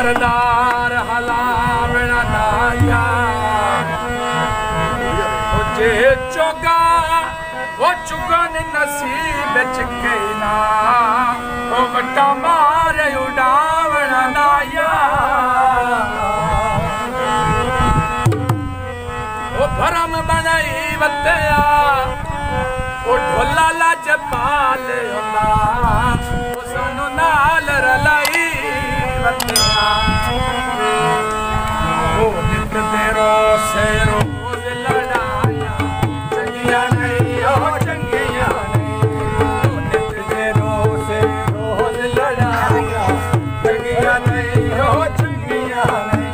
सरदार हलावना नाया जे चोगा वो चुगन नसीब चिकना वो वटा मारे उड़ावना नाया वो भरम बनाई वतया वो ढोला लाजपाल वो सनु नाल रलाई वतया वो नित तेरो से रोज लड़ाया चंगिया नहीं हो चंगिया नहीं वो नित तेरो से रोज लड़ाया चंगिया नहीं हो चंगिया नहीं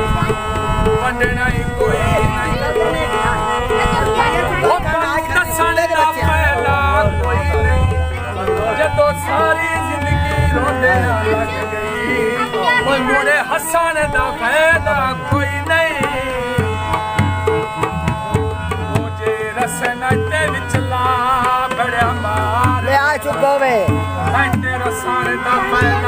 वंडना ही कोई नहीं, वो दसन दा पहला कोई नहीं। मुड़े हसन दा फायदा कोई नहीं मुझे रसन ते विचला बड़ा मार ले आ चुप हो वे तेरा सारे दा फायदा